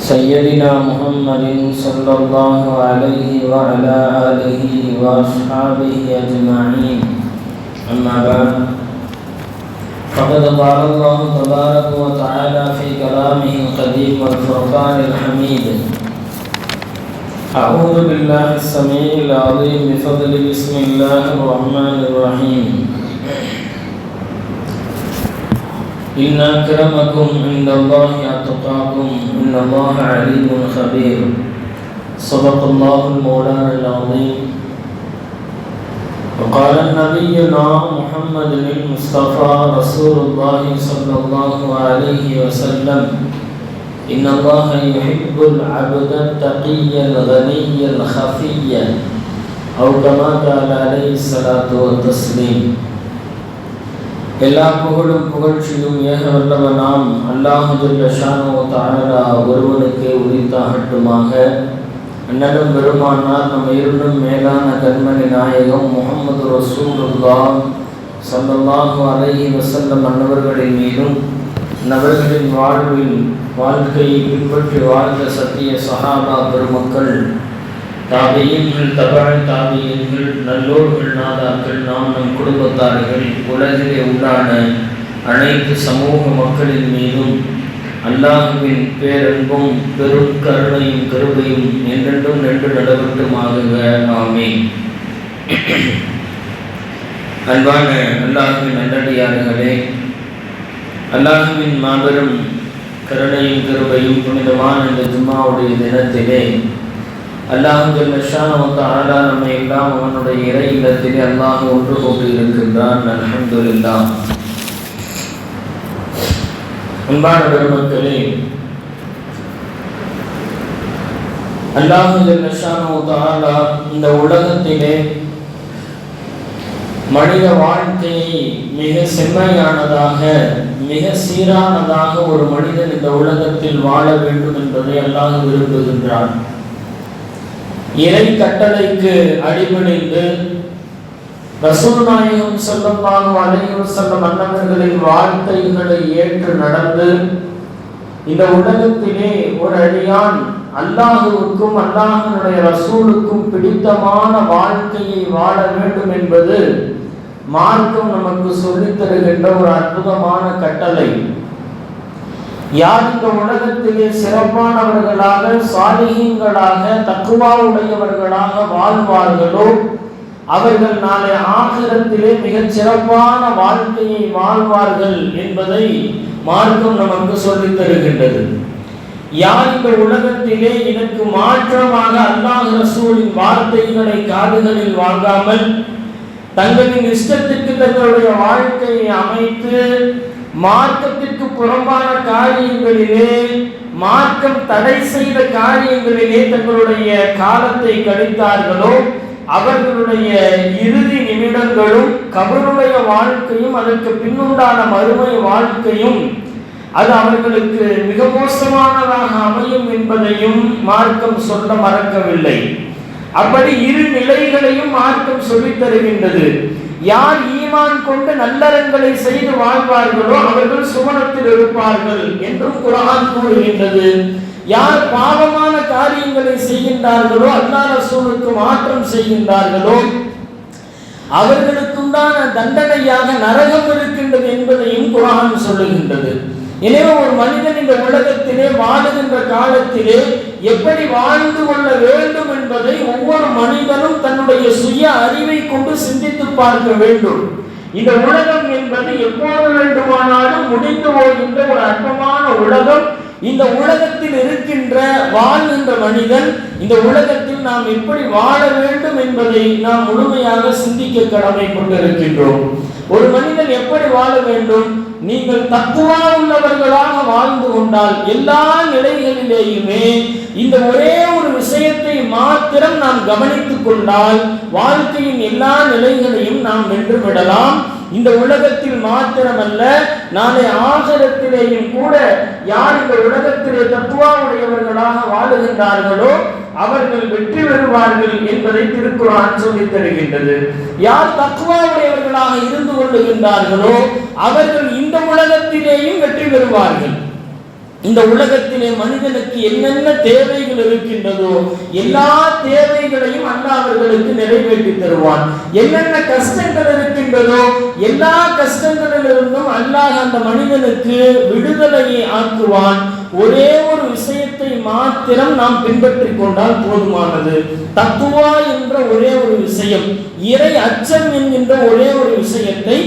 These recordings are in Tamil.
سيدنا محمد صلى الله عليه وعلى آله وأصحابه أجمعين. أما بعد، فقد قال الله تبارك وتعالى في كلامه القديم والفرقان الحميد: أعوذ بالله السميع العظيم بفضل بسم الله الرحمن الرحيم. إن أكرمكم عند الله أتقاكم إن الله عليم خبير. صدق الله المولانا العظيم. وقال نبينا محمد المصطفى رسول الله صلى الله عليه وسلم: إن الله يحب العبد التقي الغني الخفي، أو كما قال عليه الصلاة والتسليم. எல்லா புகழும் புகழ்ச்சியும் ஏக வல்லவனாம் அல்லாஹ் ஜல்ல ஷானஹு தஆலா ஒருவனுக்கே உரித்தாகட்டுமாக. அண்ணலும் பெருமானார் நம் இருளும் மேலான கண்மணி நாயகம் முஹம்மது ரசூலுல்லாஹ் ஸல்லல்லாஹு அலைஹி வஸல்லம் அன்னவர்களின் மீதும் நபர்களின் வாழ்க்கையை பின்பற்றி வாழ்ந்த சத்திய சஹாபா பெருமக்கள், தாபியீன்கள், தபஅத் தாபியீன்கள், நல்லோர்கள், நாதாக்கள், நாம் நம் குடும்பத்தார்கள், உலகிலே உண்டான அனைத்து சமூக மக்களின் மீதும் அல்லாஹ்வின் பேரன்பும் பெரும் கருணையும் கிருபையும் என்றென்றும் நின்று நடவட்டுமாக. ஆமீன். அன்பான அல்லாஹ்வின் நல்லடியார்களே, அல்லாஹ்வின் மாபெரும் கருணையும் கிருபையும் புனிதமான இந்த ஜும்மாவுடைய தினத்திலே அல்லாஹ் ஜல்ல ஷானஹு தஆலா நம்மை எல்லாம் அவனுடைய இறை இல்லத்திலே அல்லாஹ் ஒன்று கூட்டி இருக்கின்றான். அல்ஹம்துலில்லாஹ். அன்பான பெருமக்களே, அல்லாஹ் ஜல்ல ஷானஹு தஆலா இந்த உலகத்திலே மனித வாழ்க்கையை மிக செம்மையானதாக, மிக சீரானதாக ஒரு மனிதன் இந்த உலகத்தில் வாழ வேண்டும் என்பதை அல்லாஹ் விரும்புகின்றான். இறை கட்டளைக்கு அடிபணிந்து ரசூல் நாயகம் ஸல்லல்லாஹு அலைஹி வஸல்லம் அன்னவர்களின் வார்த்தைகளை ஏற்று நடந்து இந்த உலகத்திலே ஒரு அடியான் அல்லாஹ்வுக்கும் அல்லாஹ்வுடைய ரசூலுக்கும் பிடித்தமான வாழ்க்கையை வாழ வேண்டும் என்பது மார்க்கம் நமக்கு சொல்லித் தருகின்ற ஒரு அற்புதமான கட்டளை. யார் இந்த உலகத்திலே சிறப்பானவர்களாக, சாலிஹீன்களாக, தக்வா உடையவர்களாக வாழ்வார்களோ அவர்கள் நாளை ஆகிரத்திலே மிகச் சிறப்பான வாழ்க்கையை வாழ்வார்கள் என்பதை மார்க்கம் நமக்கு சொல்லித் தருகின்றது. யார் இந்த உலகத்திலே இதற்கு மாற்றமாக அல்லாஹ் ரசூலின் வார்த்தைகளை காதுகளில் வாங்காமல் தங்களின் இஷ்டத்திற்கு தங்களுடைய வாழ்க்கையை அமைத்து மார்க்கத்திற்கு புறம்பான காரியங்களிலே, மார்க்கம் தடை செய்த காரியங்களிலே தங்களுடைய காலத்தை கழித்தார்களோ அவர்களுடைய இறுதி நிமிடங்களும் கபருடைய வாழ்க்கையும் அதற்கு பின்னுண்டான மறுமை வாழ்க்கையும் அது அவர்களுக்கு மிக மோசமானதாக அமையும் என்பதையும் மார்க்கம் சொல்ல மறக்கவில்லை. அப்படி இரு நிலைகளையும் மார்க்கம் சொல்லித் தருகின்றது. யார் ஈமான் கொண்டு நல்லறங்களை செய்து வாழ்வார்களோ அவர்கள் சுவனத்தில் இருப்பார்கள் என்றும் குர்ஆன் கூறுகின்றது. யார் பாவமான காரியங்களை செய்கின்றார்களோ, அல்லாஹ் ரசூலுக்கு மாற்றம் செய்கின்றார்களோ அவர்களுக்குண்டான தண்டனையாக நரகம் இருக்கின்றது என்பதையும் குர்ஆன் சொல்லுகின்றது. எனவே ஒரு மனிதன் இந்த உலகத்திலே வாழுகின்ற காலத்திலே எப்படி வாழ்ந்து கொள்ள வேண்டும் என்பதை ஒவ்வொரு மனிதனும் தன்னுடைய சுய அறிவை கொண்டு சிந்தித்து பார்க்க வேண்டும். இந்த உலகம் என்பது எப்போது வேண்டுமானாலும் முடிந்து போகின்ற ஒரு அற்பமான உலகம். இந்த உலகத்தில் இருக்கின்ற வாழ்கின்ற மனிதன் இந்த உலகத்தில் நாம் எப்படி வாழ வேண்டும் என்பதை நாம் முழுமையாக சிந்திக்க கடமைப்பட்டிருக்கின்றோம். ஒரு மனிதன் எப்படி வாழ வேண்டும்? நீங்கள் தக்வா உள்ளவர்களாக வாழ்ந்து கொண்டால் எல்லா நிலைகளிலேயுமே இந்த ஒரே ஒரு விஷயத்தை மாத்திரம் நாம் கவனித்துக் கொண்டால் வாழ்க்கையின் எல்லா நிலைகளையும் நாம் வென்று விடலாம். இந்த உலகத்தில் மாத்திரமல்ல, நாளை ஆகிரத்திலேயும் கூட யார் இந்த உலகத்திலே தக்வா உடையவர்களாக வாழுகின்றார்களோ அவர்கள் வெற்றி பெறுவார்கள் என்பதை திருக்குர்ஆன் சொல்லித் தருகின்றது. யார் தக்வா உடையவர்களாக இருந்து கொள்ளுகின்றார்களோ அவர்கள் இந்த உலகத்திலேயும் வெற்றி பெறுவார்கள். இந்த உலகத்திலே மனிதனுக்கு என்னென்ன தேவைகள் இருக்கின்றதோ எல்லா தேவைகளையும் அல்லாஹ் அவர்களுக்கு நிறைவேற்றி தருவான். என்னென்ன கஷ்டங்கள் இருக்கின்றதோ எல்லா கஷ்டங்களிலிருந்தும் அல்லாஹ் அந்த மனிதனுக்கு விடுதலையை ஆக்குவான். ஒரே ஒரு விஷயத்தை மாத்திரம் நாம் பின்பற்றிக் கொண்டால் போதுமானது. தக்குவா என்ற ஒரே ஒரு விஷயம், இறை அச்சம் என்கின்ற ஒரே ஒரு விஷயத்தை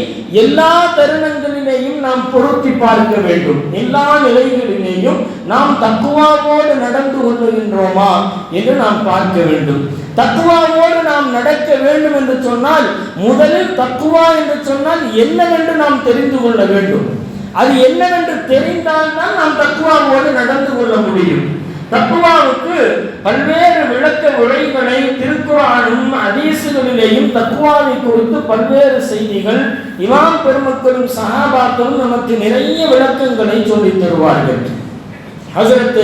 எல்லா தருணங்களிலேயும் நாம் பொருத்தி பார்க்க வேண்டும். எல்லா நிலைகளிலேயும் நாம் தக்குவாவோடு நடந்து கொள்ளுகின்றோமா என்று நாம் பார்க்க வேண்டும். தக்குவாவோடு நாம் நடக்க வேண்டும் என்று சொன்னால் முதலில் தக்குவா என்று சொன்னால் என்னவென்று நாம் தெரிந்து கொள்ள வேண்டும். அது என்னவென்று தெரிந்தால்தான் நாம் தக்குவாவோடு நடந்து கொள்ள முடியும். தக்குவாவுக்கு பல்வேறு விளக்க உரைகளை திருக்குர்ஆனும் ஹதீஸுகளிலேயும் தக்குவாவை குறித்து பல்வேறு செய்திகள் இமாம் பெருமக்களும் சஹாபாக்களும் நமக்கு நிறைய விளக்கங்களை சொல்லித் தருவார்கள். ஹஜ்ரத்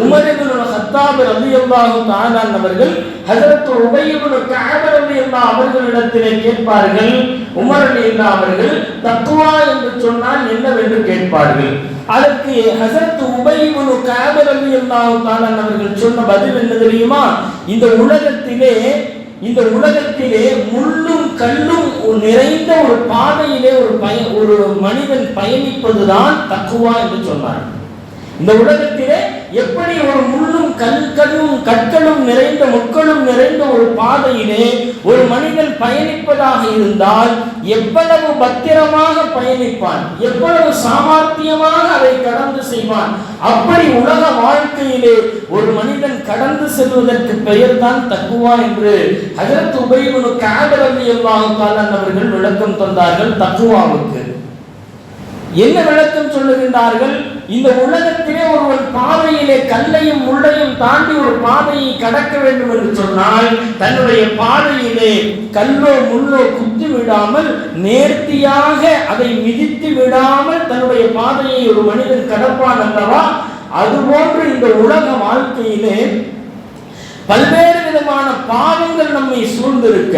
உமர் இப்னு கத்தாப் ரலியல்லாஹு தஆலா அவர்கள் ஹஜ்ரத் உபய் இப்னு கஅப் ரலியல்லாஹு அவர்களிடத்திலே கேட்பார்கள். உமர் ரலியல்லாஹு அவர்கள் தக்வா என்று சொன்னால் என்னவென்று கேட்பார்கள். அதற்கு ஹஜ்ரத் உபய் இப்னு கஅப் ரலியல்லாஹு தஆலா அவர்கள் சொன்ன பதில் என்ன தெரியுமா? இந்த உலகத்திலே முள்ளும் கல்லும் நிறைந்த ஒரு பாதையிலே ஒரு மனிதன் பயணிப்பதுதான் தக்வா என்று சொன்னார். இந்த உலகத்திலே எப்படி ஒரு முள்ளும் கற்களும் நிறைந்த முட்களும் நிறைந்த ஒரு பாதையிலே ஒரு மனிதன் பயணிப்பதாக இருந்தால் எவ்வளவு பத்திரமாக பயணிப்பான், எவ்வளவு சாமர்த்தியமாக அதை கடந்து செய்வான். அப்படி உலக வாழ்க்கையிலே ஒரு மனிதன் கடந்து செல்வதற்கு பெயர் தான் தக்குவா என்று ஹஜ்ரத் உபய் இப்னு கஅப் ரலியல்லாஹு தஆலா அவர்கள் விளக்கம் தந்தார்கள். தக்குவாவுக்கு என்ன விளக்கம் சொல்லுகின்றார்கள்? இந்த உலகத்திலே ஒருவன் பாதையிலே கல்லையும் முள்ளையும் தாண்டி ஒரு பாதையை கடக்க வேண்டும் என்று சொன்னால் தன்னுடைய பாதையிலே கல்லோ முள்ளோ குத்தி விடாமல் நேர்த்தியாக அதை மிதித்து விடாமல் தன்னுடைய பாதையை ஒரு மனிதன் கடப்பான் அல்லவா? அதுபோன்று இந்த உலக வாழ்க்கையிலே பல்வேறு விதமான பாவங்கள் நம்மை சூழ்ந்திருக்க,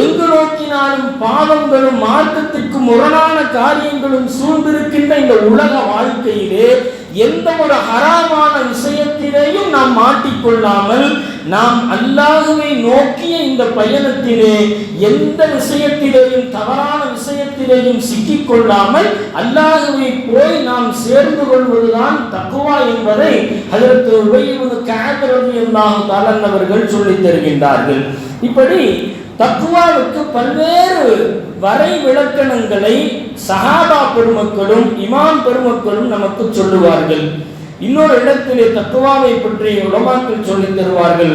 எங்கு நோக்கினாலும் பாவங்களும் மார்க்கத்திற்கு முரணான காரியங்களும் சூழ்ந்திருக்கின்ற இந்த உலக வாழ்க்கையிலே எந்த ஒரு ஹராமான விஷயத்திலேயும் நாம் மாட்டிக்கொள்ளாமல் நாம் அல்லாஹ்வை நோக்கிய இந்த பயணத்திலே எந்த விஷயத்திலேயும் தவறான விஷயத்திலேயும் சிக்கிக்கொள்ளாமல் அல்லாஹ்வை போய் நாம் சேர்ந்து கொள்வதுதான் தக்வா என்பதை ஹஜ்ரத் உபய் இப்னு கஅப் ரலியல்லாஹு தஆலா அவர்கள் சொல்லித் தருகின்றார்கள். இப்படி தக்வாவுக்கு பல்வேறு வரை விளக்கணங்களை சஹாபா பெருமக்களும் இமாம் பெருமக்களும் நமக்கு சொல்லுவார்கள். இன்னொரு இடத்திலே தக்வாவை பற்றி உலமாக்கள் சொல்லித் தருவார்கள்.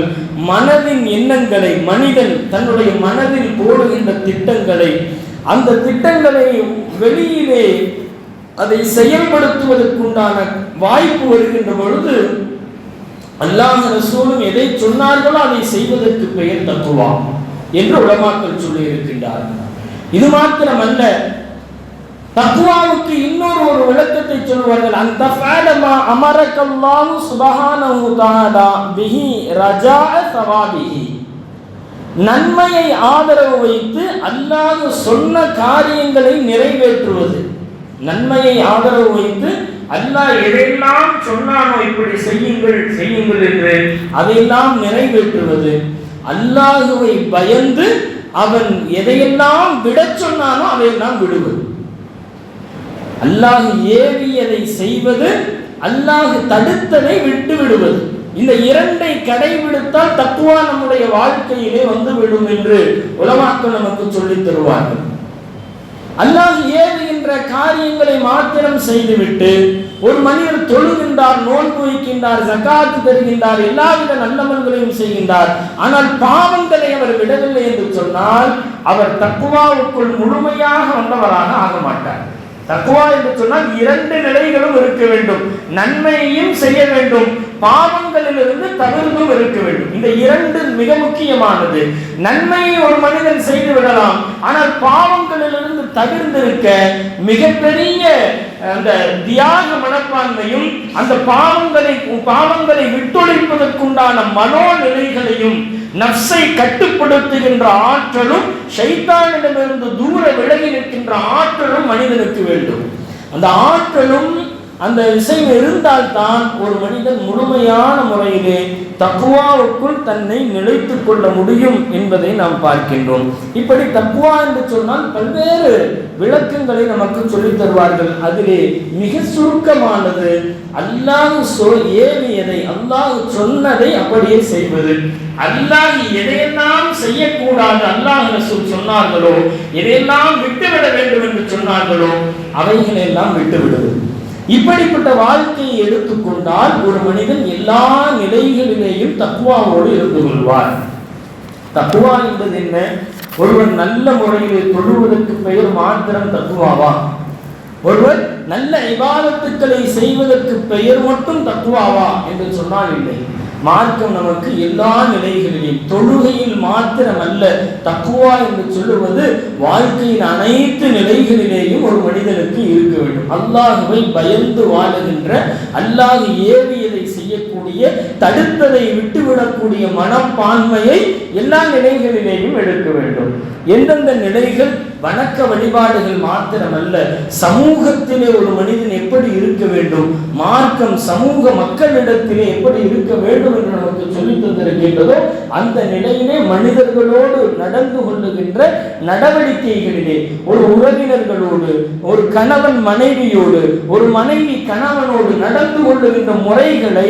மனதின் எண்ணங்களை மனிதன் தன்னுடைய மனதில் போடுகின்ற திட்டங்களை, அந்த திட்டங்களை வெளியிலே அதை செயல்படுத்துவதற்குண்டான வாய்ப்பு வருகின்ற பொழுது அல்லாஹ் ரசூலும் எதை சொன்னார்களோ அதை செய்வதற்கு பெயர் தக்வா என்று உலமாக்கள் சொல்லி இருக்கின்றார்கள். இது மாத்திரமல்ல, தக்வாவுக்கு இன்னொரு ஒரு விளக்கத்தை சொல்வார்கள். அந்த ஃபஅலமா அமரக்கல்லாஹு சுப்ஹானஹு தஆலா பிஹி ரஜாஅ ஸவாபிஹி, நன்மையை ஆதரவு வைத்து அல்லாஹ் சொன்ன காரியங்களை நிறைவேற்றுவது. நன்மையை ஆதரவு வைத்து அல்லாஹ் எதையெல்லாம் சொன்னானோ இப்படி செய்யுங்கள் செய்யுங்கள் என்று அதையெல்லாம் நிறைவேற்றுவது. அல்லாஹுவை பயந்து அவன் எதையெல்லாம் விடச் சொன்னானோ அதையெல்லாம் விடுவது. அல்லாஹ் ஏவியதை செய்வது, அல்லாஹ் தடுத்ததை விட்டு விடுவது. இந்த இரண்டை கடைபிடித்தால் தக்வா நம்முடைய வாழ்க்கையிலே வந்துவிடும் என்று உலமாக்கள் நமக்கு சொல்லித் தருவார்கள். அல்லாஹ் ஏவுகின்ற காரியங்களை மாத்திரம் செய்துவிட்டு ஒரு மனிதர் தொழுகின்றார், நோன்பு வைக்கின்றார், ஜகாத் தருகின்றார், எல்லாவித நல்லமல்களையும் செய்கின்றார், ஆனால் பாவங்களை அவர் விடவில்லை என்று சொன்னால் அவர் தக்வாவுக்குள் முழுமையாக வந்தவராக ஆக மாட்டார். தக்வா என்று சொன்னால் இரண்டு நிலைகளும் இருக்க வேண்டும். நன்மையையும் செய்ய வேண்டும், பாவங்களிலிருந்து தவிர்த்தும் இருக்க வேண்டும். இந்த இரண்டு மிக முக்கியமானது. நன்மையை ஒரு மனிதன் செய்து விடலாம், ஆனால் பாவங்களிலிருந்து தவிர்ந்திருக்க மிகப்பெரிய அந்த தியாக மனப்பான்மையும் அந்த பாவங்களை விட்டொழிப்பதற்குண்டான மனோநிலைகளையும் நஃப்ஸை கட்டுப்படுத்துகின்ற ஆற்றலும் ஷைத்தானிடமிருந்து தூர விலகி நிற்கின்ற ஆற்றலும் மனிதனுக்கு வேண்டும். அந்த ஆற்றலும் அந்த விஷயம் இருந்தால்தான் ஒரு மனிதன் முழுமையான முறையிலே தக்வாவுக்குள் தன்னை நிலைத்துக் கொள்ள முடியும் என்பதை நாம் பார்க்கின்றோம். இப்படி தக்வா என்று சொன்னால் பல்வேறு விளக்கங்களை நமக்கு சொல்லித் தருவார்கள். அதிலே மிக சுருக்கமானது அல்லாஹ் ஏவியதை, அல்லாஹ் சொன்னதை அப்படியே செய்வது. அல்லாஹ் எதையெல்லாம் செய்யக்கூடாது அல்லாஹ் ரசூல் சொன்னார்களோ, எதையெல்லாம் விட்டுவிட வேண்டும் என்று சொன்னார்களோ அவைகளெல்லாம் விட்டுவிடுவது. இப்படிப்பட்ட வாழ்க்கையை எடுத்துக்கொண்டால் ஒரு மனிதன் எல்லா நிலைகளிலேயும் தக்வாவோடு இருந்து கொள்வார். தக்வா என்பது என்ன? ஒருவன் நல்ல முறையிலே தொழுவதற்கு பெயர் மாத்திரம் தக்வாவா? ஒருவர் நல்ல இபாதத்துக்களை செய்வதற்கு பெயர் மட்டும் தக்வாவா என்று சொன்னால் இல்லை. மார்க்கம் நமக்கு எல்லா நிலைகளிலும், தொழுகையில் மாத்திரமல்ல, தக்வா என்று சொல்லுவது வாழ்க்கையின் அனைத்து நிலைகளிலேயும் ஒரு மனிதனுக்கு இருக்க வேண்டும். அல்லாஹுவை பயந்து வாழுகின்ற, அல்லாஹ் ஏவியதை செய்யக்கூடிய, தடுத்ததை விட்டுவிடக்கூடிய மனப்பான்மையை எல்லா நிலைகளிலேயும் எடுக்க வேண்டும். எந்தெந்த நிலைகள்? வணக்க வழிபாடுகள் மாத்திரமல்ல, சமூகத்திலே ஒரு மனிதன் எப்படி இருக்க வேண்டும், மார்க்கம் சமூக மக்களிடத்திலே எப்படி இருக்க வேண்டும் என்று நமக்கு சொல்லித் தந்திருக்கின்றதோ அந்த நிலையிலே மனிதர்களோடு நடந்து கொள்ளுகின்ற நடவடிக்கைகளிலே, ஒரு உறவினர்களோடு, ஒரு கணவன் மனைவியோடு, ஒரு மனைவி கணவனோடு நடந்து கொள்ளுகின்ற முறைகளை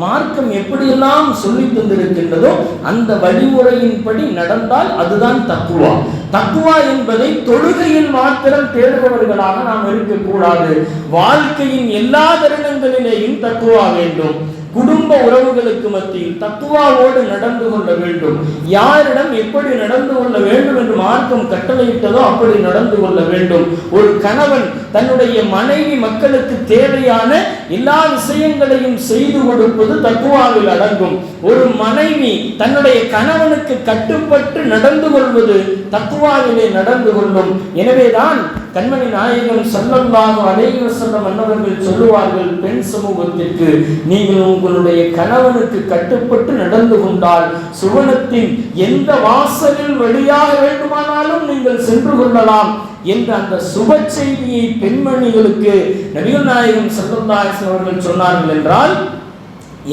மார்க்கம் எப்படியெல்லாம் சொல்லித் தந்திருக்கின்றதோ அந்த வழிமுறையின்படி நடந்தால் அதுதான் தக்வா. தக்வா என்பதை தொழுகையில் மாத்திரம் தேடுபவர்களாக நாம் இருக்கக்கூடாது. வாழ்க்கையின் எல்லா தருணங்களிலேயும் தக்வா வேண்டும். குடும்ப உறவுகளுக்கு மத்தியில் தக்வாவோடு நடந்து கொள்ள வேண்டும். யாரிடம் எப்படி நடந்து கொள்ள வேண்டும் என்று மார்க்கம் கட்டளையிட்டதோ அப்படி நடந்து கொள்ள வேண்டும். ஒரு கணவன் தன்னுடைய மனைவி மக்களுக்கு தேவையான எல்லா விஷயங்களையும் செய்து கொடுப்பது தக்வாவில் அடங்கும். ஒரு மனைவி தன்னுடைய கணவனுக்கு கட்டுப்பட்டு நடந்து கொள்வது தக்வாவிலே நடந்து கொள்ளும். எனவேதான் கண்மணி நாயகம் ஸல்லல்லாஹு அலைஹி வஸல்லம் அன்னவர்கள் சொல்லுவார்கள், பெண் சமூகத்திற்கு நீங்கள் உங்களுடைய கணவனுக்கு கட்டுப்பட்டு நடந்து கொண்டால் சுவனத்தின் எந்த வாசலில் வழியாக வேண்டுமானாலும் நீங்கள் சென்று கொள்ளலாம் என்ற அந்த சுப செய்தியை பெண்மணிகளுக்கு நபிகள் நாயகம் ஸல்லல்லாஹு அலைஹி வஸல்லம் அவர்கள் சொன்னார்கள் என்றால்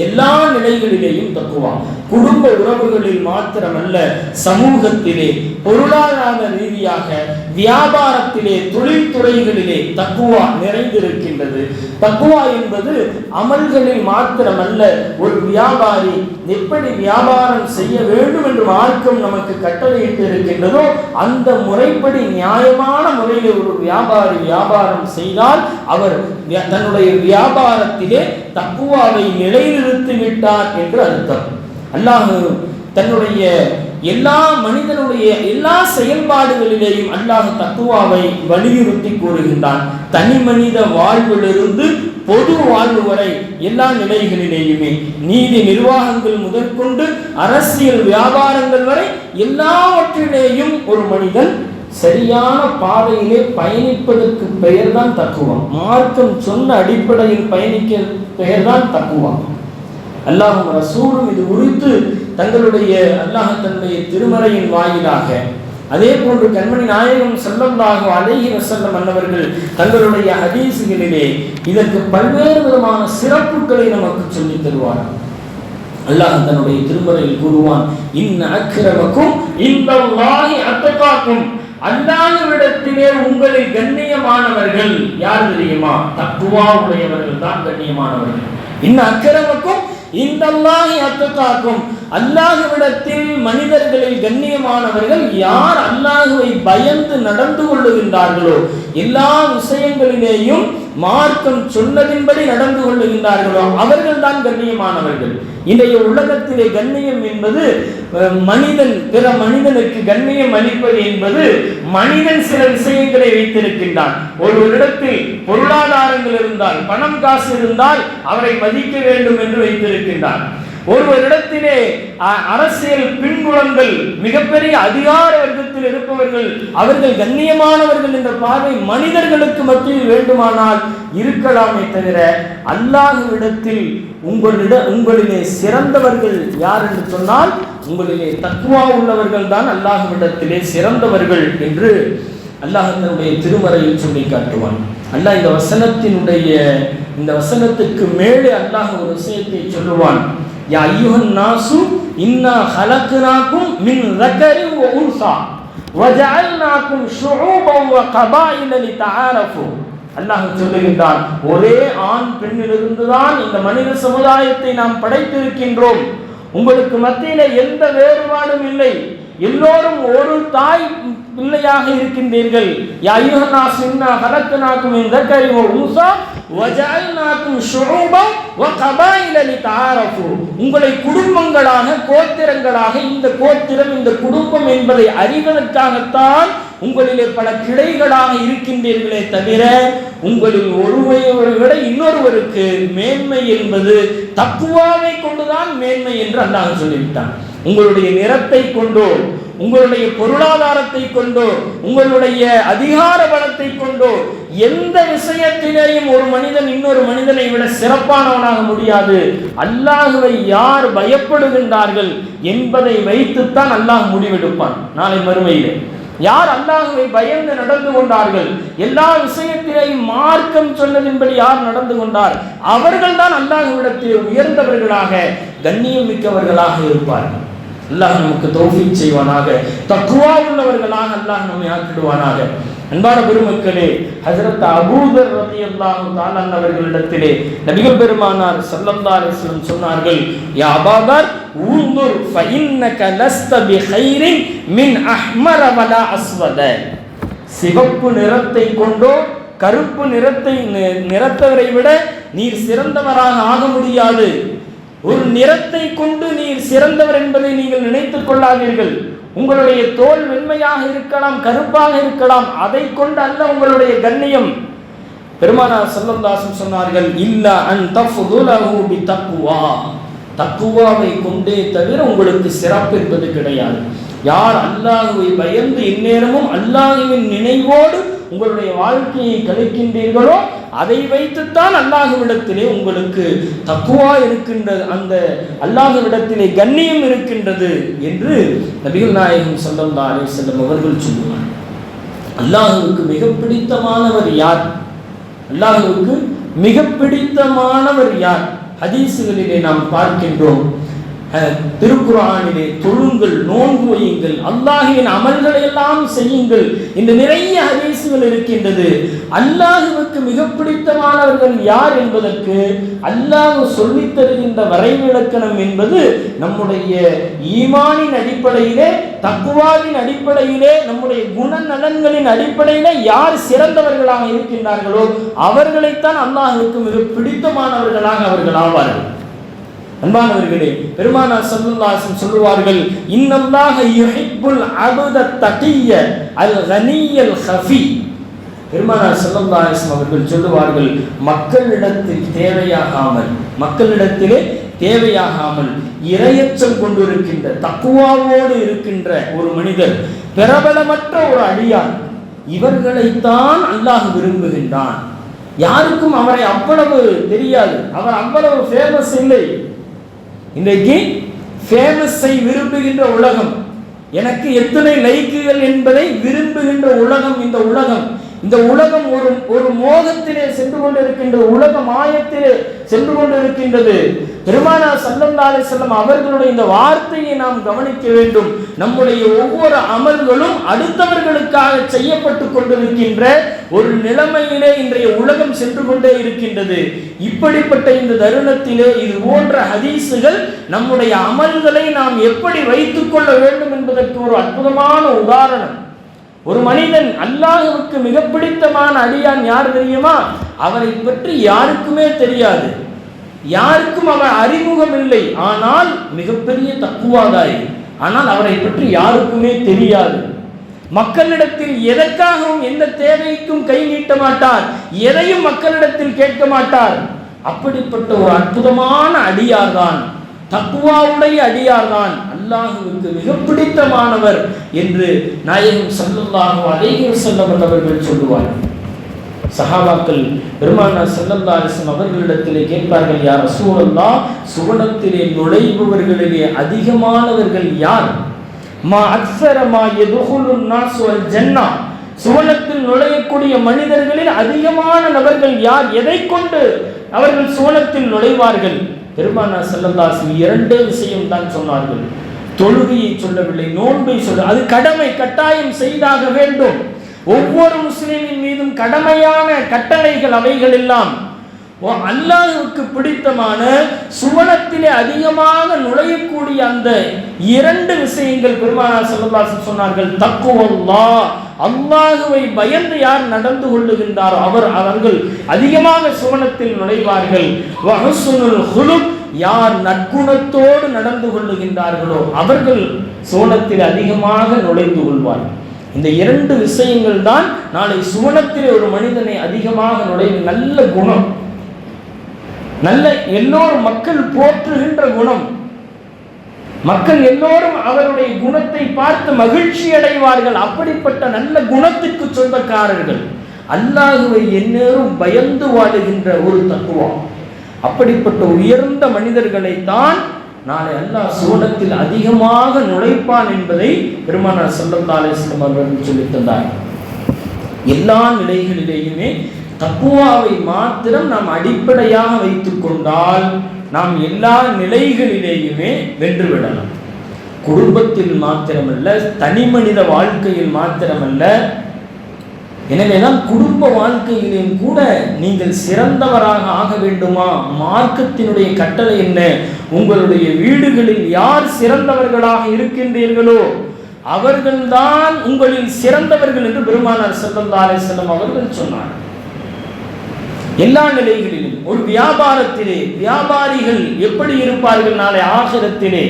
எல்லா நிலைகளிலேயும் தக்வா. குடும்ப உறவுகளில் மாத்திரமல்ல, சமூகத்திலே, பொருளாதார ரீதியாக, வியாபாரத்திலே, தொழில்துறைகளிலே தக்வா நிறைந்திருக்கின்றது. தக்வா என்பது அமல்களில் மாத்திரமல்ல, ஒரு வியாபாரி எப்படி வியாபாரம் செய்ய வேண்டும் என்று மார்க்கம் நமக்கு கட்டளையிட்டு இருக்கின்றதோ அந்த முறைப்படி நியாயமான முறையில் ஒரு வியாபாரி வியாபாரம் செய்தால் அவர் தன்னுடைய வியாபாரத்திலே தக்வாவை நிலைநிறுத்தி விட்டார் என்று அர்த்தம். அல்லாஹ் தன்னுடைய எல்லா மனிதனுடைய எல்லா செயல்பாடுகளிலேயும் அல்லாஹ் தக்வாவை வலியுறுத்தி கூறுகின்றான். தனி மனித வாழ்விலிருந்து பொது வாழ்வு வரை எல்லா நிலைகளிலேயுமே, நீதி நிர்வாகங்கள் முதற்கொண்டு அரசியல் வியாபாரங்கள் வரை எல்லாவற்றிலேயும் ஒரு மனிதன் சரியான பாதையிலே பயணிப்பதற்கு பெயர்தான் தக்குவா. மார்க்கம் சொன்ன அடிப்படையில் பயணிக்க பெயர்தான் தக்குவா. அல்லாஹ்வும் ரசூலும் இது குறித்து தங்களுடைய அல்லாஹ் தன்னுடைய திருமறையின் வாயிலாக, அதே போன்று கண்மணி நாயகம் ஸல்லல்லாஹு அலைஹி வஸல்லம் அன்னவர்கள் தங்களுடைய ஹதீஸ்களிலே இதற்கு பல்வேறு விதமான சிறப்புகளை நமக்கு சொல்லித் தருவார். அல்லாஹ் தன்னுடைய திருமறையில் கூறுவான், இன்ன அக்ரமக்கும் இந்தல்லாஹி அத்தகாக்கும், அல்லாஹ்விடத்திலே உங்களில் கண்ணியமானவர்கள் யார் தெரியுமா? தக்வா உடையவர்கள் தான் கண்ணியமானவர்கள். இன்ன அக்ரமக்கும் இந்தல்லாஹி அத்தகாக்கும், அல்லாஹ்விடத்தில் மனிதர்களில் கண்ணியமானவர்கள் யார் அல்லாஹ்வை பயந்து நடந்து கொள்ளுகின்றார்களோ, எல்லா விஷயங்களிலேயும் மார்க்கம் சொன்னதின்படி நடந்து கொள்ளுகின்றார்களோ அவர்கள் தான் கண்ணியமானவர்கள். இன்றைய உலகத்திலே கண்ணியம் என்பது மனிதன் பிற மனிதனுக்கு கண்ணியம் அளிப்பது என்பது மனிதன் சில விஷயங்களை வைத்திருக்கின்றான். ஒரு இடத்தில் பொருளாதாரங்கள் இருந்தால், பணம் காசு இருந்தால் அவரை மதிக்க வேண்டும் என்று வைத்திருக்கின்றான். ஒருவரிடத்திலே அரசியல் பின்புலங்கள், மிகப்பெரிய அதிகார வர்க்கத்தில் இருப்பவர்கள் அவர்கள் கண்ணியமானவர்கள் என்ற பார்வை மனிதர்களுக்கு மத்தியில் வேண்டுமானால் இருக்கலாமே தவிர அல்லாஹ்விடத்தில் உங்களிலே சிறந்தவர்கள் யார் என்று சொன்னால் உங்களிலே தக்வா உள்ளவர்கள் தான் அல்லாஹ்விடத்திலே சிறந்தவர்கள் என்று அல்லாஹ் தன்னுடைய திருமறையில் சொல்லி காட்டுவான். அல்லாஹ் இந்த வசனத்தினுடைய இந்த வசனத்துக்கு மேலே அல்லாஹ் ஒரு விஷயத்தை சொல்லுவான். யா அய்யுஹன் நாசு இன்னா ஹலக்னாகும் மின் ذكரின் வ உன்ஸா வஜஅல்னாகும் ஷுஊபன் வ கபாயில லிதஆரஃபு. அல்லாஹ் சொல்லுகின்றான், ஒரே ஆண் பெண்ணிலிருந்து தான் இந்த மனித சமுதாயத்தை நாம் படைத்திருக்கின்றோம். உங்களுக்கு மத்தியில எந்த வேறுபாடும் இல்லை, எல்லோரும் ஒரு தாய் பிள்ளையாக இருக்கின்றீர்கள். யா அய்யுஹன் நாஸ் இன்னா ஹலக்னாகும் மின் ذكரின் வ உன்ஸா வஜஅல்னாகும் ஷுஊபன் வ கபாயில லிதஆரஃபு. உங்களை குடும்பங்களாக, கோத்திரங்களாக, இந்த கோத்திரம் இந்த குடும்பம் என்பதை அறிவதற்காகத்தான் உங்களிலே பல கிளைகளாக இருக்கின்றீர்களே தவிர உங்களில் ஒருவரை விட இன்னொருவருக்கு மேன்மை என்பது தக்வாவை கொண்டுதான் மேன்மை என்று அல்லாஹ் சொல்லிவிட்டான். உங்களுடைய நிறத்தை கொண்டோ, உங்களுடைய பொருளாதாரத்தை கொண்டோ, உங்களுடைய அதிகார பலத்தை கொண்டோ எந்த விஷயத்திலேயும் ஒரு மனிதன் இன்னொரு மனிதனை விட சிறப்பானவனாக முடியாது. அல்லாஹ்வை யார் பயப்படுகின்றார்கள் என்பதை வைத்துத்தான் அல்லாஹ் முடிவெடுப்பான். நாளை மறுமையிலே யார் அல்லாஹ்வை பயந்து நடந்து கொண்டார்கள், எல்லா விஷயத்திலேயும் மார்க்கம் சொன்னதின்படி யார் நடந்து கொண்டார், அவர்கள் தான் அல்லாஹ்விடத்தில் உயர்ந்தவர்களாக, கண்ணியம் மிக்கவர்களாக இருப்பார்கள். அல்லாஹ் நமக்கு தௌஃபீக் செய்வானாக, தக்வா உள்ளவர்களாக அல்லாஹ் நம்மை ஆக்கிடுவானாக. அன்பான பெருமக்களே, ஹஜ்ரத் அபூதர் ரலியல்லாஹு தஆலா அவர்களிடத்திலே நபிகள் பெருமானார் ஸல்லல்லாஹு அலைஹி வஸல்லம் சொன்னார்கள், யா அபூதர் உன்துர் ஃபஇன்னக லஸ்த பிகைரின் மின் அஹ்மர வலா அஸ்வத. சிவப்பு நிறத்தை கொண்டோ கருப்பு நிறத்தவரை விட நீர் சிறந்தவராக ஆக முடியாது. ஒரு நிறத்தை கொண்டு நீர் சிறந்தவர் என்பதை நீங்கள் நினைத்துக் கொள்ளாதீர்கள். உங்களுடைய தோல் வெண்மையாக இருக்கலாம், கருப்பாக இருக்கலாம், அதை கொண்டு அல்ல உங்களுடைய கண்ணியம். பெருமானார் ஸல்லல்லாஹு அலைஹி வஸல்லம் சொன்னார்கள், இல்லா அன் தஃதுலஹு பிதக்வா. தக்வாவை கொண்டே தவிர உங்களுக்கு சிறப்பு என்பது கிடையாது. யார் அல்லாஹ்வை பயந்து எந்நேரமும் அல்லாஹ்வின் நினைவோடு உங்களுடைய வாழ்க்கையை கழிக்கின்றீர்களோ அதை வைத்துத்தான் அல்லாஹ்விடத்திலே உங்களுக்கு தக்வா இருக்கின்றது, அந்த அல்லாஹ்விடத்திலே கண்ணியம் இருக்கின்றது என்று நபிகள் நாயகம் ஸல்லல்லாஹு அலைஹி வஸல்லம் அவர்கள் சொல்லுவார். அல்லாஹ்வுக்கு மிக பிடித்தமானவர் யார்? அல்லாஹ்வுக்கு மிக பிடித்தமானவர் யார்? ஹதீஸுகளிலே நாம் பார்க்கின்றோம். திருக்குர்ஆனிலே தொழுங்கள், நோன்பு வையுங்கள், அல்லாஹ்வின் அமல்களை எல்லாம் செய்யுங்கள் இந்த நிறைய ஹதீஸுகள் இருக்கின்றது. அல்லாஹ்வுக்கு மிக பிடித்தமானவர்கள் யார் என்பதற்கு அல்லாஹ் சொல்லித் தருகின்ற வரைவிலக்கணம் என்பது நம்முடைய ஈமானின் அடிப்படையிலே, தக்வாவின் அடிப்படையிலே, நம்முடைய குணநலன்களின் அடிப்படையிலே யார் சிறந்தவர்களாக இருக்கின்றார்களோ அவர்களைத்தான் அல்லாஹ்வுக்கு மிக பிடித்தமானவர்களாக அவர்கள் ஆவார்கள். அன்பானவர்களே, பெருமானார் ஸல்லல்லாஹு அலைஹி வஸல்லம் சொல்லுவார்கள், இன்னல்லாஹ யுஹிப்புல் அப்த தகிய அல் கனியல் கஃபி. பெருமானார் ஸல்லல்லாஹு அலைஹி வஸல்லம் அவர்கள் சொல்லுவார்கள், மக்களிடத்திலே தேவையாகாமல் இறையச்சம் கொண்டிருக்கின்ற, தக்வாவோடு இருக்கின்ற ஒரு மனிதர், பிரபலமற்ற ஒரு அடியான், இவர்களைத்தான் அல்லாஹ் விரும்புகின்றான். யாருக்கும் அவரை அவ்வளவு தெரியாது, அவர் அவ்வளவு ஃபேமஸ் இல்லை. இன்றைக்கு ஃபேமஸை விரும்புகின்ற உலகம், எனக்கு எத்தனை லைக்குகள் என்பதை விரும்புகின்ற உலகம் இந்த உலகம். இந்த உலகம் ஒரு மோகத்திலே சென்று கொண்டிருக்கின்றது, உலக மாயத்திலே சென்று கொண்டிருக்கின்றது. பெருமானார் ஸல்லல்லாஹு அலைஹி வஸல்லம் அவர்களுடைய இந்த வார்த்தையை நாம் கவனிக்க வேண்டும். நம்முடைய ஒவ்வொரு அமல்களும் அடுத்தவர்களுக்காக செய்யப்பட்டு கொண்டிருக்கின்ற ஒரு நிலைமையிலே இன்றைய உலகம் சென்று கொண்டே இருக்கின்றது. இப்படிப்பட்ட இந்த தருணத்திலே இது போன்ற ஹதீஸுகள் நம்முடைய அமல்களை நாம் எப்படி வைத்துக் கொள்ள வேண்டும் என்பதற்கு ஒரு அற்புதமான உதாரணம். ஒரு மனிதன் அல்லாஹ்வுக்கு மிக பிடித்தமான அடியான் யார் தெரியுமா? அவரை பற்றி யாருக்குமே தெரியாது, யாருக்கும் அவர் அறிமுகம் இல்லை, ஆனால் மிகப்பெரிய தக்குவாதாரி, ஆனால் அவரை பற்றி யாருக்குமே தெரியாது. மக்களிடத்தில் எதற்காகவும் எந்த தேவைக்கும் கை நீட்ட மாட்டார், எதையும் மக்களிடத்தில் கேட்க மாட்டார். அப்படிப்பட்ட ஒரு அற்புதமான அடியார்தான், தக்வாவுடைய அடியார்தான் அல்லாஹ்வுக்கு மிக பிடித்தமானவர் என்று நாயகம் ஸல்லல்லாஹு அலைஹி வஸல்லம் அவர்கள் சொல்லுவார்கள். சஹாபாக்கள் பெருமானார் ஸல்லல்லாஹு அலைஹி வஸல்லம் அவர்களிடத்திலே கேட்பார்கள், யா ரசூலல்லாஹ், சுவனத்திலே நுழைபவர்களிலே அதிகமானவர்கள் யார்? மா அக்ஸர மா யதுகுலுன் நாஸ் வல் ஜன்னah, சுவனத்தில் நுழையக்கூடிய மனிதர்களில் அதிகமான நபர்கள் யார்? எதை கொண்டு அவர்கள் சுவனத்தில் நுழைவார்கள். பெருமானார் ஸல்லல்லாஹு அலைஹி வஸல்லம் இரண்டே விஷயம் தான் சொன்னார்கள். தொழுகையை சொல்லவில்லை, நோன்பை சொல்ல. அது கடமை, கட்டாயம் செய்தாக வேண்டும். ஒவ்வொரு முஸ்லிமின் மீதும் கடமையான கட்டளைகள் அவைகள் எல்லாம். அல்லாஹ்வுக்கு பிடித்தமான சுவனத்திலே அதிகமாக நுழையக்கூடிய அந்த இரண்டு விஷயங்கள் பெருமானார் ஸல்லல்லாஹு அலைஹி வஸல்லம் சொன்னார்கள். தக்வல்லாஹ், அல்லாஹ்வை பயந்து யார் நடந்து கொள்ளுகின்றாரோ அவர்கள் அதிகமாக சுவனத்தில் நுழைவார்கள். வ ஹுஸ்னுல் குலுக், யார் நற்குணத்தோடு நடந்து கொள்ளுகின்றார்களோ அவர்கள் சுவனத்தில் அதிகமாக நுழைந்து கொள்வார்கள். இந்த இரண்டு விஷயங்கள் தான் நாளை சுவனத்திலே ஒரு மனிதனை அதிகமாக நுழைவு. நல்ல குணம், நல்ல எல்லோரும் மக்கள் போற்றுகின்ற குணம், மக்கள் எல்லோரும் அவருடைய குணத்தை பார்த்து மகிழ்ச்சி அடைவார்கள். அப்படிப்பட்ட நல்ல குணத்திற்கு சொந்தக்காரர்கள், அல்லாஹ்வை எந்நேரம் பயந்து வாழுகின்ற ஒரு தக்குவா. அப்படிப்பட்ட உயர்ந்த மனிதர்களை தான் நாளை அல்லாஹ் சுவனத்தில் அதிகமாக நுழைப்பான் என்பதை பெருமானார் ஸல்லல்லாஹு அலைஹி வஸல்லம் அவர்கள் சொல்லித் தந்தார். எல்லா நிலைகளிலேயுமே தக்குவாவை மாத்திரம் நாம் அடிப்படையாக வைத்துக் கொண்டால் நாம் எல்லா நிலைகளிலேயுமே வென்றுவிடலாம். குடும்பத்தில் மாத்திரமல்ல, தனி மனித வாழ்க்கையில் மாத்திரமல்ல, எனவேதான் குடும்ப வாழ்க்கையிலும் கூட நீங்கள் சிறந்தவராக ஆக வேண்டுமா? மார்க்கத்தினுடைய கட்டளை என்ன? உங்களுடைய வீடுகளில் யார் சிறந்தவர்களாக இருக்கின்றீர்களோ அவர்கள்தான் உங்களில் சிறந்தவர்கள் என்று பெருமானார் ஸல்லல்லாஹு அலைஹி வஸல்லம் அவர்கள் சொன்னார். எல்லா நிலைகளிலும் ஒரு வியாபாரத்திலே வியாபாரிகள் எப்படி இருப்பார்கள் நாளை ஆகிரத்திலே?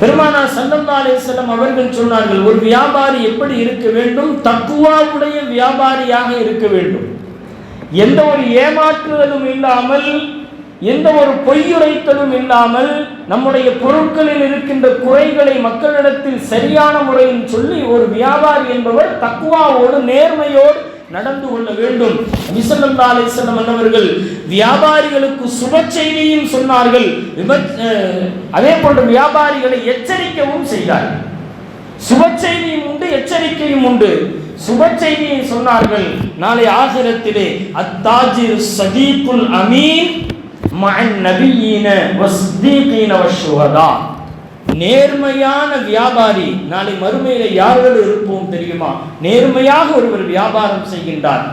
பெருமானார் ஸல்லல்லாஹு அலைஹி வஸல்லம் அவர்கள் சொன்னார்கள், ஒரு வியாபாரி எப்படி இருக்க வேண்டும்? தக்வாவுடைய வியாபாரியாக இருக்க வேண்டும். எந்த ஒரு ஏமாற்றுதலும் இல்லாமல், எந்த ஒரு பொய்யுரைத்தலும் இல்லாமல், நம்முடைய பொருட்களில் இருக்கின்ற குறைகளை மக்களிடத்தில் சரியான முறையில் சொல்லி ஒரு வியாபாரி என்பவர் தக்வாவோடு நேர்மையோடு நடந்து கொள்ள வேண்டும். நபி ஸல்லல்லாஹு அலைஹி வஸல்லம் அவர்கள் வியாபாரிகளுக்கு சுப செய்தியும் சொன்னார்கள், அதே போன்று வியாபாரிகளை எச்சரிக்கவும் செய்தார்கள். சுப செய்தியும் உண்டு, எச்சரிக்கையும் உண்டு. சுப செய்தியை சொன்னார்கள், நாளை ஆகிரத்திலே அத்தாஜிர் ஸதீகுல் அமீன் மஅன் நபியீன வஸ்ஸதீகீன வஷ்ஷுஹதா, நேர்மையான வியாபாரி நாளை மறுமையில யாரோடு இருப்போம் தெரியுமா? நேர்மையாக ஒருவர் வியாபாரம் செய்கின்றார்.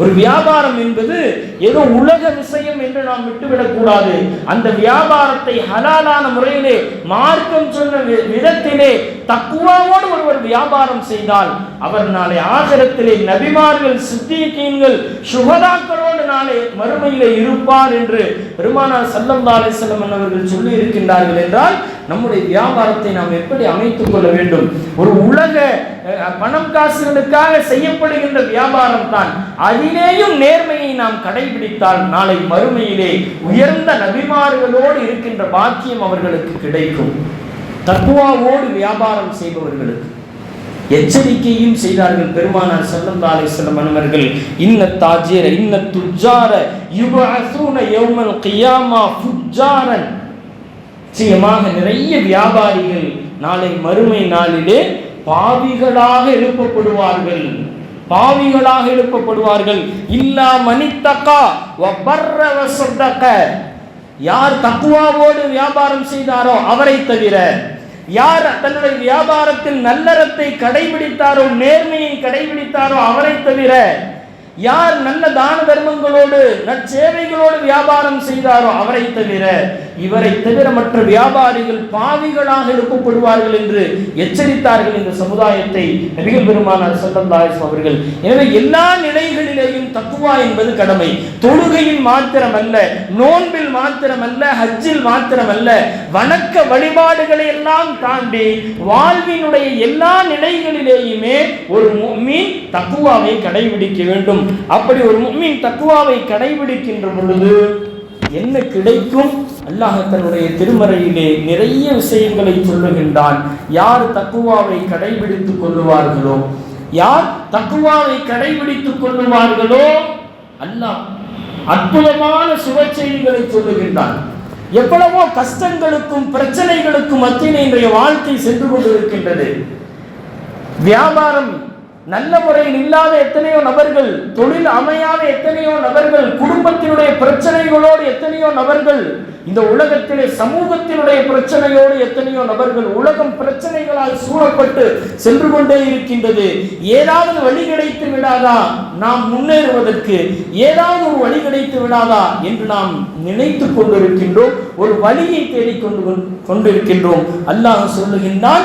ஒரு வியாபாரம் என்பது ஏதோ உலக விஷயம் என்று நாம் விட்டுவிடக் கூடாது. அந்த வியாபாரத்தை ஹலாலான முறையிலே மார்க்கம் சொன்ன விதத்திலே தக்வாவோடு ஒருவர் வியாபாரம் செய்தால் அவர் நாளை ஆகிரத்திலே நபிமார்கள், சித்தீகீன்கள், சுஹதாக்களோடு நாளை மறுமையிலே இருப்பார் என்று பெருமானார் ஸல்லல்லாஹு அலைஹி வஸல்லம் அவர்கள் சொல்லி இருக்கின்றார்கள். என்றால் நம்முடைய வியாபாரத்தை நாம் எப்படி அமைத்துக் கொள்ள வேண்டும்? ஒரு உலக பணம் காசுகளுக்காக செய்யப்படுகின்ற வியாபாரம் தான். அதிலேயும் நேர்மையை நாம் கடைபிடித்தால் நாளை மறுமையிலே உயர்ந்த நபிமார்களோடு இருக்கின்ற பாக்கியம் அவர்களுக்கு கிடைக்கும். தக்வாவோடு வியாபாரம் செய்பவர்களுக்கு எச்சரிக்கையும் செய்தார்கள் பெருமானார் ஸல்லல்லாஹு அலைஹி வஸல்லம் அவர்கள். இன்ன தாஜிர இன்ன துஜார யுபஅஸூன யௌமல் கியாமா ஃபுஜாரன், நிச்சயமாக நிறைய வியாபாரிகள் நாளை மறுமை நாளிலே பாவிகளாக எழுப்பப்படுவார்கள். பாவிகளாக எழுப்பப்படுவார்கள். இல்லா மனித்தகா வ பர்ர வ ஸதக, யார் தக்வாவோடு வியாபாரம் செய்தாரோ அவரை தவிர, யார் தன்னுடைய வியாபாரத்தில் நல்லறத்தை கடைபிடித்தாரோ, நேர்மையை கடைபிடித்தாரோ அவரை தவிர, யார் நல்ல தான தர்மங்களோடு நற்சேவைகளோடு வியாபாரம் செய்தாரோ அவரை தவிர, இவரை தவிர மற்ற வியாபாரிகள் பாவிகளாக எழுப்பப்படுவார்கள் என்று எச்சரித்தார்கள் இந்த சமுதாயத்தை நபிகள் பெருமானார் ஸல்லல்லாஹு அலைஹி வஸல்லம் அவர்கள். எனவே எல்லா நிலைகளிலேயும் தக்வா என்பது கடமை. தொழுகையில் மாத்திரமல்ல, நோன்பில் மாத்திரமல்ல, ஹஜ்ஜில் மாத்திரமல்ல, வணக்க வழிபாடுகளை எல்லாம் தாண்டி வாழ்வினுடைய எல்லா நிலைகளிலேயுமே ஒரு முஃமின் தக்வாவை கடைபிடிக்க வேண்டும். அப்படி ஒரு முஃமின் தக்வாவை கடைபிடிக்கின்ற பொழுது என்ன கிடைக்கும்? அல்லாஹ் தன்னுடைய திருமறையிலே நிறைய விஷயங்களை சொல்லுகின்றான். யார் தக்வாவை கடைபிடித்துக் கொள்ளுவார்களோ, யார் தக்வாவை கடைபிடித்துக் கொள்ளுவார்களோ அல்லாஹ் அற்புதமான சுப செய்திகளை சொல்லுகின்றான். எவ்வளவோ கஷ்டங்களுக்கும் பிரச்சனைகளுக்கும் மத்தியில் இன்றைய வாழ்க்கை சென்று கொண்டிருக்கின்றது. வியாபாரம் நல்ல முறையில் இல்லாத எத்தனையோ நபர்கள், தொழில் அமையாத எத்தனையோ நபர்கள், குடும்பத்தினுடைய பிரச்சனைகளோடு எத்தனையோ நபர்கள், இந்த உலகத்திலே சமூகத்தினுடைய பிரச்சனையோடு எத்தனையோ நபர்கள், உலகம் பிரச்சனைகளால் சூழப்பட்டு சென்று கொண்டே இருக்கின்றது. ஏதாவது வழி கிடைத்து விடாதா நாம் முன்னேறுவதற்கு, ஏதாவது ஒரு வழி கிடைத்து விடாதா என்று நாம் நினைத்து கொண்டிருக்கின்றோம், ஒரு வழியை தேடிக்கொண்டிருக்கின்றோம். அல்லாஹ் சொல்லுகின்றான்,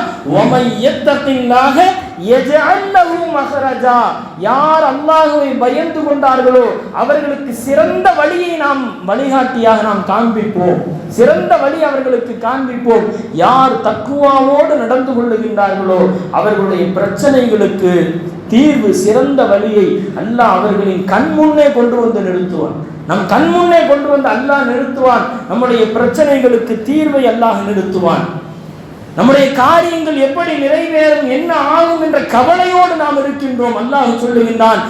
யார் அல்லாஹ்வை பயந்து கொண்டார்களோ அவர்களுக்கு சிறந்த வழியை நாம் வழிகாட்டியாக நாம் காண்பிப்போம், சிறந்த வழி அவர்களுக்கு காண்பிப்போம். யார் தக்குவாவோடு நடந்து கொள்ளுகின்றார்களோ அவர்களுடைய பிரச்சனைகளுக்கு தீர்வு, சிறந்த வழியை அல்லாஹ் அவர்களின் கண் முன்னே கொண்டு வந்து நிறுத்துவான். நம் கண் முன்னே கொண்டு வந்து அல்லாஹ் நிறுத்துவான். நம்முடைய பிரச்சனைகளுக்கு தீர்வை அல்லாஹ் நிறுத்துவான். நம்முடைய காரியங்கள் எப்படி நிறைவேறும், என்ன ஆகும் என்ற கவலையோடு நாம் இருக்கின்றோம். அல்லாஹ் சொல்லுகின்றான்,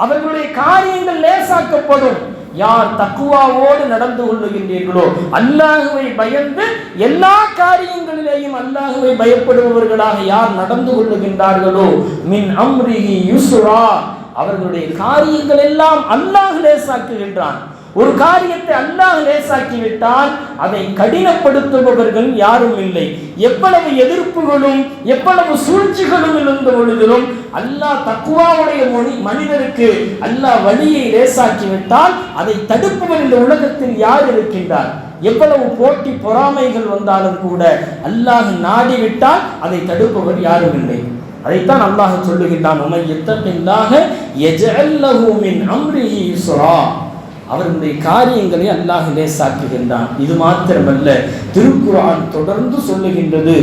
அவர்களுடைய காரியங்கள் லேசாக்கப்படும். யார் தக்குவாவோடு நடந்து கொள்ளுகின்றீர்களோ, அல்லாஹ்வை பயந்து எல்லா காரியங்களிலேயும் அல்லாஹ்வை பயப்படுபவர்களாக யார் நடந்து கொள்ளுகின்றார்களோ, மின் அம்ரிஹி யுஸ்ரா, அவர்களுடைய காரியங்கள் எல்லாம் அல்லாஹ் லேசாக்குகின்றான். ஒரு காரியத்தை அல்லாஹ் லேசாக்கிவிட்டால் அதை கடினப்படுத்துபவர்கள் யாரும் இல்லை. எவ்வளவு எதிர்ப்புகளும் எவ்வளவு சூழ்ச்சிகளும் இருந்த பொழுதிலும் அல்லாஹ் தக்குவாவுடைய மனிதருக்கு அல்லாஹ் வழியை லேசாக்கிவிட்டால் அதை தடுப்பவர் இந்த உலகத்தில் யார் இருக்கின்றார்? எவ்வளவு போட்டி பொறாமைகள் வந்தாலும் கூட அல்லாஹ் நாடிவிட்டால் அதை தடுப்பவர் யாரும் இல்லை. அதைத்தான் அல்லாஹ் சொல்லுகின்றான், அவர்களுடைய காரியங்களை அல்லாஹ் லேசாக்குகின்றான். இது மாத்திரமல்ல, திருக்குர்ஆன் தொடர்ந்து சொல்லுகின்றது,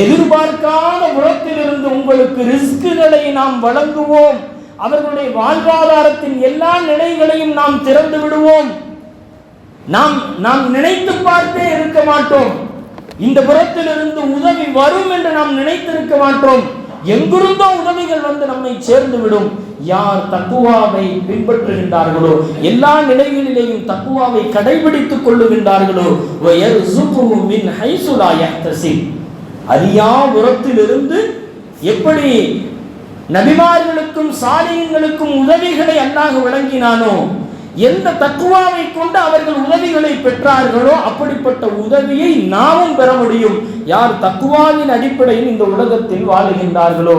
எதிர்பார்க்காத புறத்திலிருந்து உங்களுக்கு ரிஸ்குகளை நாம் வழங்குவோம். அவர்களுடைய வாழ்வாதாரத்தின் எல்லா நிலைகளையும் நாம் திறந்து விடுவோம். நாம் நினைத்து பார்த்தே இருக்க மாட்டோம். இந்த புறத்திலிருந்து உதவி வரும் என்று நாம் நினைத்திருக்க மாட்டோம். எங்கிருந்தோ உதவிகள் வந்து நம்மை சேர்ந்து விடும். யார் தக்குவாவை பின்பற்றுகின்றார்களோ, எல்லா நிலைகளிலேயும் தக்குவாவை கடைபிடித்துக் கொள்ளுகின்றார்களோ, அறியா புறத்திலிருந்து எப்படி நபிமார்களுக்கும் சாலிஹீன்களுக்கும் உதவிகளை அல்லாஹ் வழங்கினானோ, எந்த தக்குவாவை கொண்டு அவர்கள் உதவிகளை பெற்றார்களோ அப்படிப்பட்ட உதவியை நாமும் பெற முடியும். யார் தக்குவாவின் அடிப்படையில் இந்த உலகத்தில் வாழுகின்றார்களோ,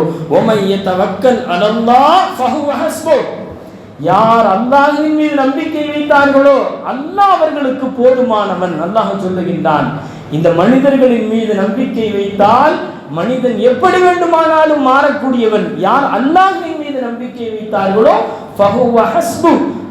யார் அல்லாஹ்வின் மீது நம்பிக்கை வைத்தார்களோ அல்லாஹ் அவர்களுக்கு போதுமானவன். அல்லாஹ் சொல்லுகின்றான், இந்த மனிதர்களின் மீது நம்பிக்கை வைத்தால் மனிதன் எப்படி வேண்டுமானாலும் மாறக்கூடியவன். யார் அல்லாஹ்வின் மீது நம்பிக்கை வைத்தார்களோ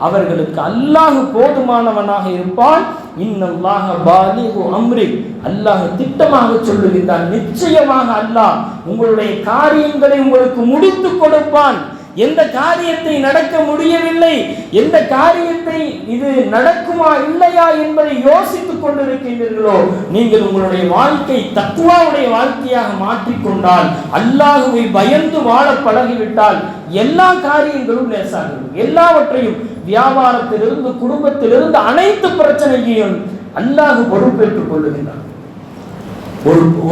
அவர்களுக்கு அல்லாஹ் போதுமானவனாக இருப்பான். இன்னல்லாஹ பாலிகு அம்ரி, அல்லாஹ் திட்டமாக சொல்லுகின்றான், நிச்சயமாக அல்லாஹ் உங்களுடைய காரியங்களை உங்களுக்கு முடித்து கொடுப்பான். எந்த காரியத்தை நடக்க முடியவில்லை, எந்த காரியத்தை இது நடக்குமா இல்லையா என்பதை யோசித்துக் கொண்டிருக்கின்றீர்களோ, நீங்கள் உங்களுடைய வாழ்க்கை தக்குவாவுடைய வாழ்க்கையாக மாற்றிக்கொண்டால், அல்லாஹ்வை பயந்து வாழ பழகிவிட்டால் எல்லா காரியங்களும் லேசாகும். எல்லாவற்றையும், வியாபாரத்திலிருந்து குடும்பத்திலிருந்து அனைத்து பிரச்சனையையும் அல்லாஹ் பொறுப்பேற்றுக் கொள்ளுகின்றான்.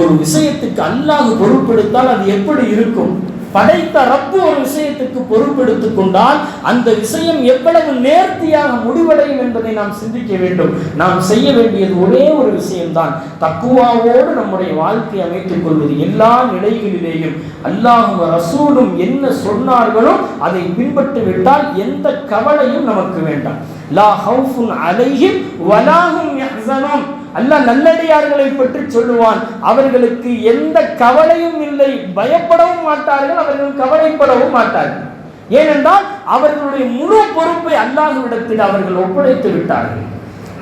ஒரு விஷயத்துக்கு அல்லாஹ் பொறுப்பெடுத்தால் அது எப்படி இருக்கும்? படைத்த ரப்பு ஒரு விஷயத்துக்கு பொறுப்பெடுத்துக் கொண்டால் அந்த விஷயம் எவ்வளவு நேர்த்தியாக முடிவடையும் என்பதை நாம் சிந்திக்க வேண்டும். நாம் செய்ய வேண்டியது ஒரே ஒரு விஷயம்தான், தக்குவாவோடு நம்முடைய வாழ்க்கையை அமைத்துக் கொள்வது. எல்லா நிலைகளிலேயும் அல்லாஹும் ரசூலும் என்ன சொன்னார்களோ அதை பின்பற்றி விட்டால் எந்த கவலையும் நமக்கு வேண்டாம். லா ஹவுஃபுன் அலைஹிம் வலா ஹும் யஹ்ஸனூன். அல்லாஹ் நல்லடியார்களை பற்றி சொல்லுவான், அவர்களுக்கு எந்த கவலையும் இல்லை, பயப்படவும் மாட்டார்கள், அவர்கள் கவலைப்படவும் மாட்டார்கள். ஏனென்றால் அவர்களுடைய முழு பொறுப்பை அல்லாஹ்விடத்தில் அவர்கள் ஒப்படைத்து விட்டார்கள்.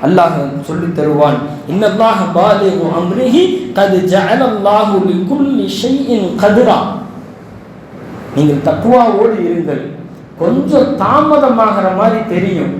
அல்லாஹ் சொல்லி தருவான், இன்னல்லாஹ பாலிகு அம்ரிஹி கத் ஜஅலல்லாஹு லிகுல்லி ஷைஇன் கத்ரா. நீங்கள் தக்வாவோடு இருங்கள். கொஞ்சம் தாமதமாகிற மாதிரி தெரியும்,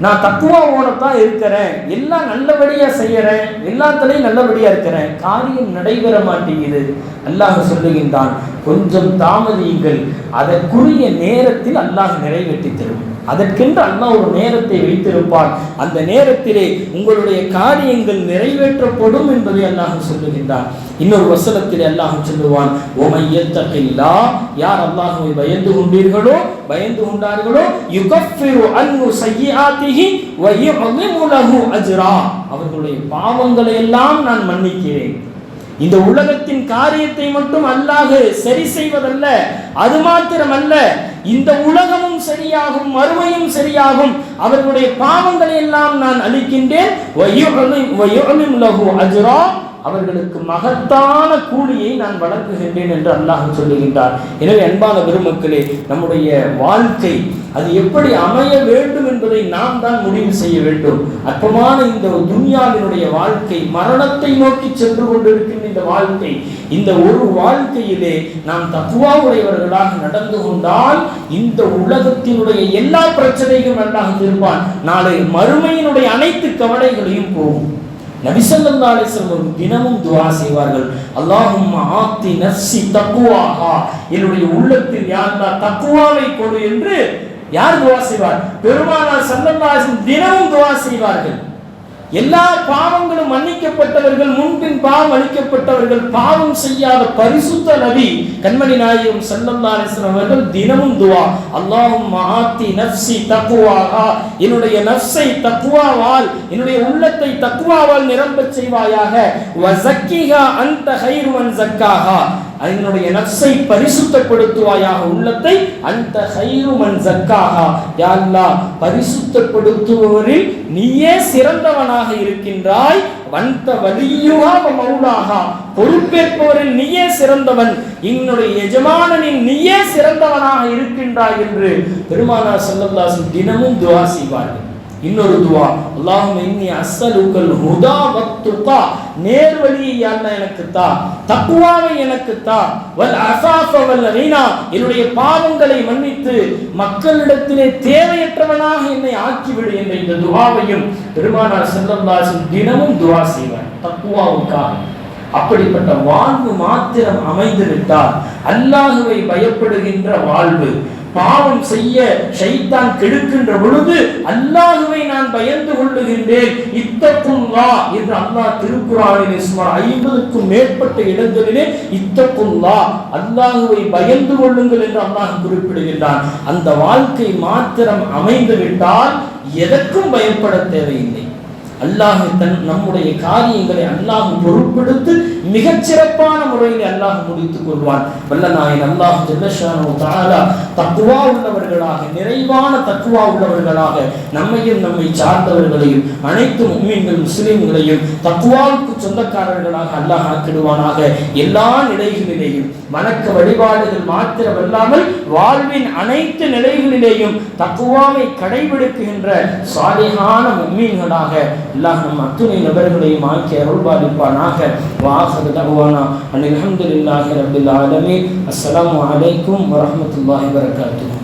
நான் தக்குவாவோட தான் இருக்கிறேன், எல்லாம் நல்லபடியா செய்யறேன், எல்லாத்துலயும் நல்லபடியா இருக்கிறேன், காரியம் நடைபெற மாட்டேங்குது. அல்லாஹ் சொல்லுகின்றான், கொஞ்சம் தாமதியுங்கள், அதற்குரிய நேரத்தில் அல்லாஹ் நிறைவேற்றி தரும். அதற்கென்று அல்லாஹ் ஒரு நேரத்தை வைத்திருப்பான். அந்த நேரத்திலே உங்களுடைய காரியங்கள் நிறைவேற்றப்படும் என்பதை அல்லாஹ் சொல்லுகின்றான். இன்னொரு வசனத்திலே அல்லாஹ் சொல்லுவான், ஓமையத்தகில்லாஹ், யார் அல்லாஹ்வை பயந்து கொண்டார்களோ யுகஃபிரு அன்ஹு சய்யிஆத்திஹி வ யுஅஸிமு லஹு அஜ்ரா, அவர்களுடைய பாவங்களை எல்லாம் நான் மன்னிக்கிறேன். இந்த உலகத்தின் காரியத்தை மட்டும் அல்லாஹ் சரி செய்வதல்ல, அது மாத்திரமல்ல, இந்த உலகமும் சரியாகும், மறுமையும் சரியாகும், அவர்களுடைய பாவங்களை எல்லாம் நான் அளிக்கின்றேன். அவர்களுக்கு மகத்தான கூலியை நான் வழங்குகின்றேன் என்று அல்லாஹ் சொல்லுகின்றார். எனவே அன்பான பெருமக்களே, நம்முடைய வாழ்க்கை அது எப்படி அமைய வேண்டும் என்பதை நாம் தான் முடிவு செய்ய வேண்டும். அற்பமான இந்த துன்யாவினுடைய வாழ்க்கை, மரணத்தை நோக்கி சென்று கொண்டிருக்கின்ற இந்த வாழ்க்கை, இந்த ஒரு வாழ்க்கையிலே நாம் தக்வா உடையவர்களாக நடந்து கொண்டால் இந்த உலகத்தினுடைய எல்லா பிரச்சனைகளும் அல்லாஹ் தீர்ப்பான். நாளை மறுமையினுடைய அனைத்து கவலைகளையும் போகும். நபி ஸல்லல்லாஹு அலைஹி வஸல்லம் தினமும் துஆ செய்வார்கள், அல்லாஹும்ம ஆத்தி நஃப்ஸி தக்வாஹா, என்னுடைய உள்ளத்தில் யா அல்லாஹ் தக்வாவை கொடு என்று யார் துஆ செய்வார்? பெருமானார் ஸல்லல்லாஹு அலைஹி வஸல்லம் தினமும் துஆ செய்வார்கள். எல்லா பாவங்களும் மன்னிக்கப்பட்டவர்கள், முன்பின் பாவம் அளிக்கப்பட்டவர்கள், பாவம் செய்யாத பரிசுத்த நபி கண்மணி நாயகம் ஸல்லல்லாஹு அலைஹி வஸல்லம் அவர்கள் தினமும் துஆ, அல்லாஹும்ம ஆத்தி நஃப்ஸி தக்வாஹா, என்னுடைய நஃப்ஸை தக்வாவால், என்னுடைய உள்ளத்தை தக்வாவால் நிரம்பச் செய்வாயாக. வ ஸக்கிஹா அன்த கைரு மன் ஸக்காஹா, என்னுடைய நஃப்ஸை பரிசுத்தப்படுத்துவாயாக, உள்ளத்தை அன்த கைரு மன் ஸக்காஹா, யா அல்லாஹ் பரிசுத்தப்படுத்துபவரில் நீயே சிறந்தவனாக இருக்கின்றாய். வந்த வலியுஹா வ மௌலாஹா, பொறுப்பேற்பவரில் நீயே சிறந்தவன், என்னுடைய எஜமானனின் நீயே சிறந்தவனாக இருக்கின்றாய் என்று பெருமானார் ஸல்லல்லாஹு அலைஹி வஸல்லம் தினமும் துஆ செய்வார்கள். இன்னொரு துஆ, அல்லாஹும்ம இன்னி அஸ்அலுக்கல் ஹுதா வத்துகா, நேர்வழியை யா அல்லாஹ் எனக்கு தா, தக்வாவை எனக்கு தா, வல் அஃபாஃப வல் கினா, என்னுடைய பாவங்களை மன்னித்து மக்களிடத்திலே தேவையற்றவனாக என்னை ஆக்கிவிடு என்ற இந்த துஆவையும் பெருமானார் ஸல்லல்லாஹு அலைஹி வஸல்லம் தினமும் துஆ செய்வார் தக்வாவுக்காக. அப்படிப்பட்ட வாழ்வு மாத்திரம் அமைந்து விட்டால், அல்லாஹ்வை பயப்படுகின்ற வாழ்வு, பாவம் செய்ய ஷைத்தான் கெடுக்கின்ற பொழுது அல்லாஹ்வை நான் பயந்து கொள்ளுகின்றேன், இத்தகுல்லாஹ் என்று அல்லாஹ் திருக்குர்ஆனிலே சுமார் 50க்கும் மேற்பட்ட இடங்களிலே இத்தகுல்லாஹ், அல்லாஹ்வை பயந்து கொள்ளுங்கள் என்று அல்லாஹ் குறிப்பிடுகின்றான். அந்த வாழ்க்கை மாத்திரம் அமைந்து விட்டால் எதற்கும் பயப்பட தேவையில்லை. அல்லாஹ் நம்முடைய காரியங்களை அல்லாஹ் பொறுப்பெடுத்து மிகச்சிறப்பான முறையில் அல்லாஹ் முடித்துக் கொள்வான். வல்லநாயன் அல்லாஹ் ஜல்லஷானு தஆலா தக்வா உள்ளவர்களாக, நிறைவான தக்வா உள்ளவர்களாக நம்மையும் நம்மை சார்ந்தவர்களையும் அனைத்து முஃமின்கள் முஸ்லிம்களையும் தக்வாவுக்கு சொந்தக்காரர்களாக அல்லாஹ் ஆக்கிடுவானாக. எல்லா நிலைகளிலேயும் வணக்க வழிபாடுகள் மாத்திரமல்லாமல் வாழ்வின் அனைத்து நிலைகளிலேயும் தக்வாவை கடைபிடிக்கின்ற சாலிஹான முஃமின்களாக அல்லாஹ் நம் அத்துணை நபர்களையும் ஆக்கி அருள்பாலிப்பானாக. வாஹிரு தஅவானா அல்ஹம்துலில்லாஹி ரப்பில் ஆலமீன். அஸ்ஸலாமு அலைக்கும் வரஹ்மத்துல்லாஹி வபரகாத்துஹு.